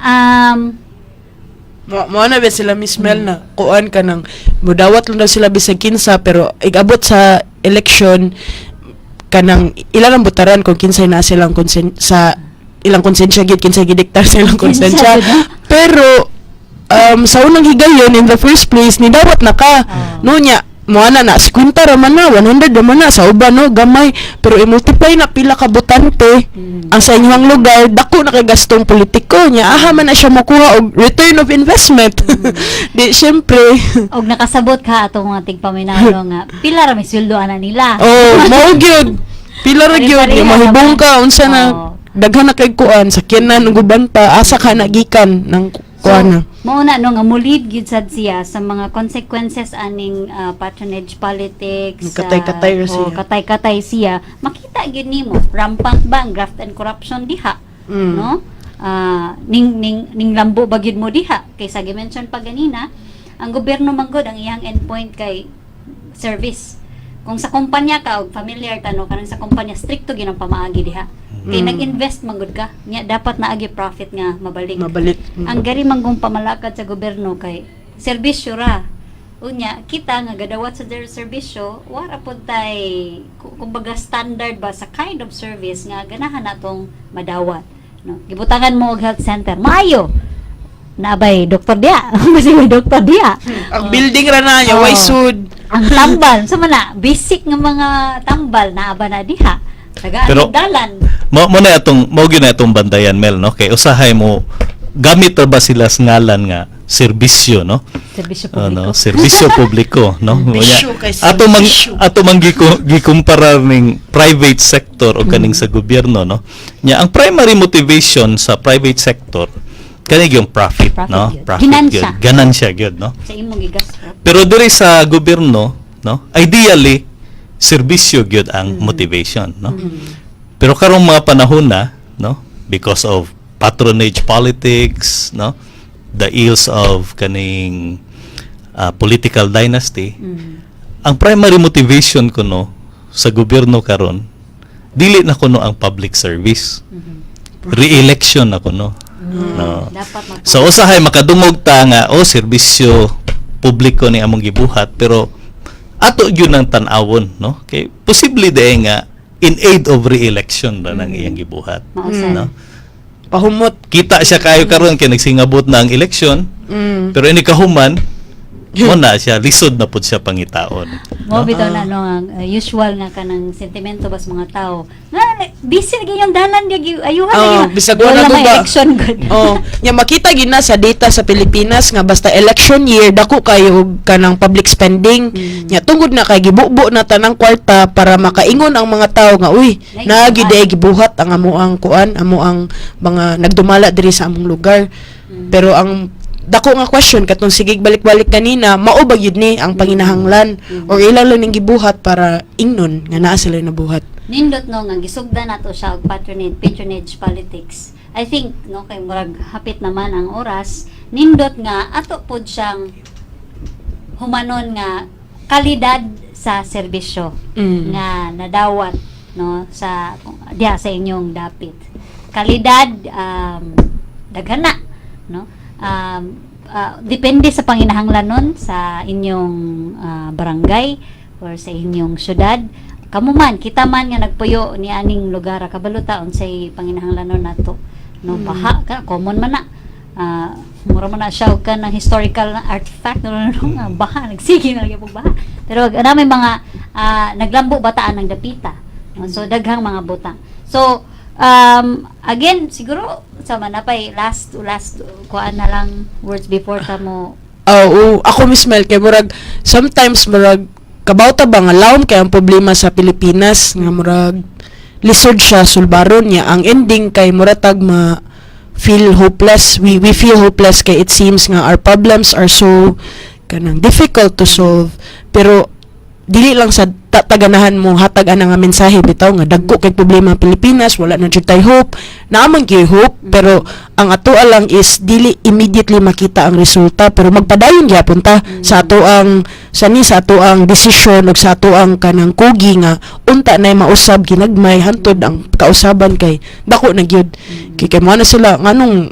S3: Mo na ba sila Miss Mel na kuan ka nang mudawat lang daw sila bisag kinsa pero igabot sa election kanang ilang butaran kung kinsay na silang sa ilang konsensya gid kinsay gidiktar sa ilang konsensya.
S1: Konsensya,
S3: Pero sa unang higayon in the first place ni dawat na ka. No nya mo na 50 ra man na 100 ra man na sa uban no gamay pero i-multiply na pila ka botante ang sa inyong lugar dako na kay gastong politiko nya aha man na siya makuha og return of investment. Di syempre
S1: og nakasabot ka atong ating paminalo nga pila ra may sweldo ana nila.
S3: oh mao gyud pila ra gyud
S1: Pare-pareha
S3: mahibong ka
S1: naman.
S3: unsa na
S1: Oo.
S3: daghan na kay kuan sakyanan ug uban pa asa ka nagikan ng kuan na.
S1: Mao na no nga mulid gyud sad siya sa mga consequences aning patronage politics.
S3: Katay-katay ra siya.
S1: Katay-katay siya. Makita gyud nimo rampant ba ang graft and corruption diha, no? Ning lambo ba gyud mo diha kay sa gi-mention pa ganina, ang gobyerno man gud ang iyang endpoint kay service. Kung sa kumpanya ka og familiar ta no kanang sa kumpanya stricto gyud ang pamaagi diha. Kay nag-invest man gud ka, nya dapat naagi profit nga mabalik. Ang gari manggong pamalakad sa gobyerno kay serbisyo ra. Unya kita nga gadawat sa their serbisyo, wala pod tay kumbaga standard ba sa kind of service nga ganahan natong madawat. No, gibutangan mo og health center, maayo. Naabay doktor dia, kasi may doktor dia.
S3: Ang building ra na nya
S1: Oo.
S3: way sud.
S1: Ang tambal, sa mana basic nga mga tambal naaba na diha. Taga
S2: Pero-
S1: dalan.
S2: Mo na gyud na atong bandayan Mel, no? Kay usahay mo gamit ra ba sila sa ngalan nga serbisyo, no?
S1: Serbisyo publiko.
S2: Ano, serbisyo publiko, no?
S3: Bisyo kay
S2: Ato mang gikumpara ning private sector o kaning sa gobyerno, no? Nya ang primary motivation sa private sector kani yung profit,
S1: Profit
S2: no?
S1: gyud.
S2: Profit
S1: Ginansya.
S2: gyud. Ganansya gyud, no?
S1: Sa imong gigasto.
S2: Pero diri sa gobyerno, no? Ideally serbisyo gyud ang motivation, no? Pero karong mga panahon na, no? Because of patronage politics, no? The ills of kaning political dynasty. Ang primary motivation ko no sa gobyerno karon dili na kuno ang public service. Re-election na kuno. No.
S1: Dapat
S2: So usahay makadungog ta nga serbisyo publiko ni among gibuhat pero ato yun ang tan-awon, no? Kay posible dae nga in aid of re-election ra nang iyang gibuhat,
S1: mausay.
S2: no?
S3: Pahumot.
S2: Kita siya kayo karon kay nagsingabot na ang eleksyon, pero ini kahuman mo na siya lisod na pud siya pangitaon.
S1: Mo bitaw na no ang usual nga kanang sentimento bas mga tao. Nga busy lagi yung dalan di ayuhan lagi.
S3: bisag
S1: Wala
S3: wala
S1: may
S3: duda.
S1: election good.
S3: Oh, nya makita gid na sa data sa Pilipinas nga basta election year dako kayo og kanang public spending. Nya tungod na kay gibubo na tanang kwarta para makaingon ang mga tao nga uy, naagi day gibuhat ang amo ang kuan, amo ang mga nagdumala diri sa among lugar. Pero ang dako nga question katong sige balik-balik kanina, mao ba gyud ni ang panginahanglan or ilang lang ning gibuhat para ingnon nga naa sila nabuhat.
S1: Nindot no nga gisugdan nato siya og patronage politics. I think no kay murag hapit naman ang oras, nindot nga ato pod siyang humanon nga kalidad sa serbisyo nga nadawat no sa diha sa inyong dapit. Kalidad daghan na, no. Depende sa panginahanglanon sa inyong barangay or sa inyong syudad. Kamo man, kita man nga nagpuyo ni aning lugar kabalo ta unsay panginahanglanon nato, no. Baha ka common man na. Mura man na siya og kanang historical artifact no, nga baha nagsige na gyud baha. Pero may mga naglambo bataan ng dapita, no? So daghang mga butang. So again siguro sa manapay last kuan na lang words before ta mo.
S3: Ako mismel kay murag sometimes murag kabawta ba nga lawom kay ang problema sa Pilipinas nga murag lisod siya sulbaron niya ang ending kay muratag feel hopeless. We feel hopeless kay it seems nga our problems are so kanang difficult to solve, pero dili lang sa taganahan mo hatag ana nga mensahe bitaw nga dagko kay problema ang Pilipinas, wala na jud tay hope. Naaman gyud hope, pero ang atoa lang is dili immediately makita ang resulta, pero magpadayon gyapon ta sa atoang sa atoang desisyon ug sa atoang kanang kugi nga unta nay mausab ginagmay hantod ang kausaban kay dako na gyud. Kay mo na sila nganong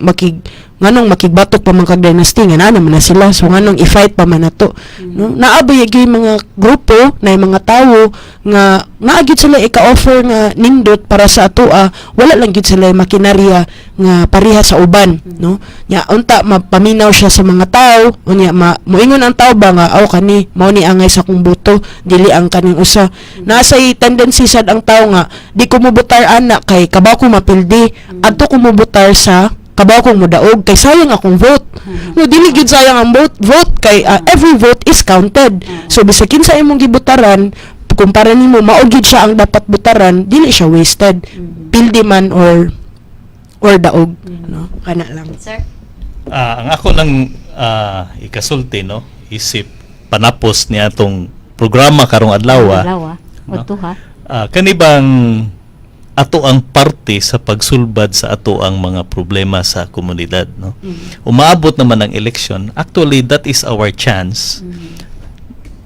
S3: makigbatok pa man kag dynasty nga na naman na sila, so nganong i-fight pa man nato, no. Naabay gyud mga grupo na mga tawo nga naagid sila ika-offer nga nindot para sa atoa, wala lang gyud sila makinarya nga pareha sa uban, no. Nya unta mapaminaw siya sa mga tao unya moingon ang tao ba nga kani mao ni angay sa kong boto dili ang kaning usa. Nasay tendency sad ang tao nga di ko mobutar ana kay kabaw ko mapildi, adto ko mobutar sa kabaw kong mudaog kay sayang akong vote. No, dili gyud sayang ang vote kay every vote is counted. So bisag kinsa imong gibutaran, kumpara nimo mao gyud siya ang dapat butaran, dili siya wasted. Pildi man or daog, no. Kana lang.
S1: Sir.
S2: Ang ako lang ikasulti, no, isip panapos niya atong programa karong adlaw,
S1: O tuha.
S2: kani bang ato ang parte sa pagsulbad sa ato ang mga problema sa komunidad, no. Umaabot naman ang election, actually that is our chance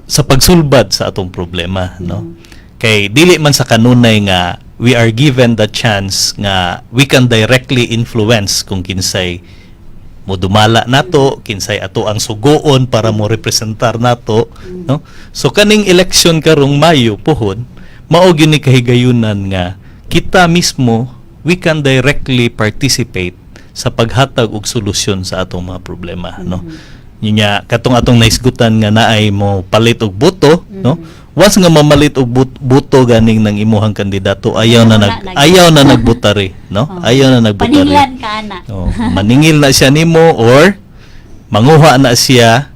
S2: sa pagsulbad sa atong problema, no. Kay dili man sa kanunay nga we are given the chance nga we can directly influence kung kinsay mo dumala nato, kinsay ato ang sugoon para mo representar nato, no. So kaning election karong Mayo puhon mao gyud ni kahigayunan nga kita mismo we can directly participate sa paghatag og solusyon sa atong mga problema, no. Nya katong atong naisgutan nga naay mo palit og boto, no. Once nga mamalit og boto ganing nang imuhang kandidato, ayaw na nagbutari, no. Ayaw na nagbutari.
S1: Paninglan ka ana.
S2: Maningil na siya nimo or manguha na siya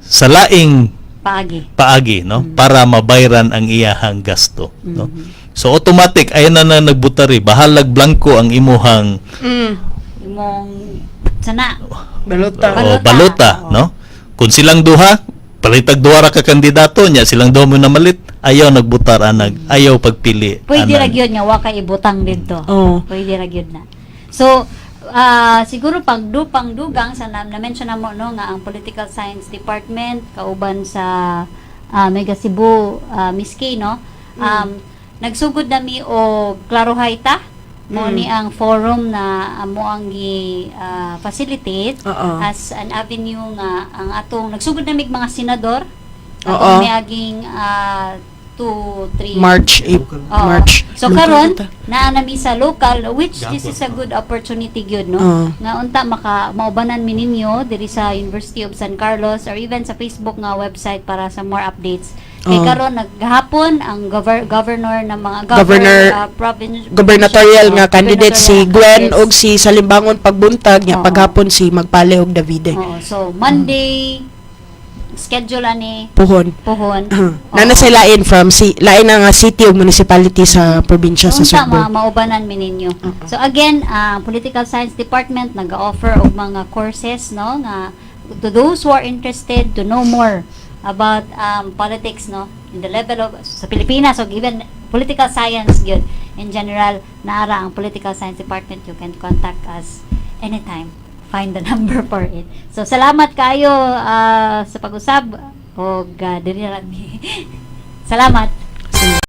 S2: sa laing paagi, no, para mabayran ang iyahang gasto, no. So automatic ay na nagbutari, bahalag blanco ang imuhang
S1: imong sana
S2: balota, no. Kung silang duha palitag duha ra ka kandidato nya silang duha mo na malit, ayaw nagbutar anag, ayaw pagpili.
S1: Pwede ra gyud nga wa kay ibutang didto. Pwede ra gyud na. So siguro pangdugang sa na-mention na mo, no, nga ang Political Science Department kauban sa Mega Cebu Miss K, no. Nagsugod nami og klarohayta mo ni ang forum na amo ang facilitate as an avenue nga ang atong nagsugod nami mga senador atong miaging 2-3
S3: March.
S1: So karon naa nami sa local, which this is a good opportunity gyud, no, nga unta maubanan mi ninyo diri sa University of San Carlos or even sa Facebook nga website para sa more updates. Kay karon naghapon ang governor ng mga
S3: gubernatorial nga candidate si Gwen og si Salimbangon pagbuntag nya paghapon si Magpale og Davide.
S1: So Monday schedule ani
S3: puhon. Nana sa lain from lain na nga city ug municipality sa probinsya sa Cebu.
S1: Maubanan mi ninyo. So again, Political Science Department nag-offer og mga courses, no, nga to those who are interested to know more about politics, no, in the level of sa Pilipinas, o even political science gyud in general. Naara ang Political Science Department. You can contact us anytime. Find the number for it. So salamat kayo sa pag-usab og diri ra mi. Salamat.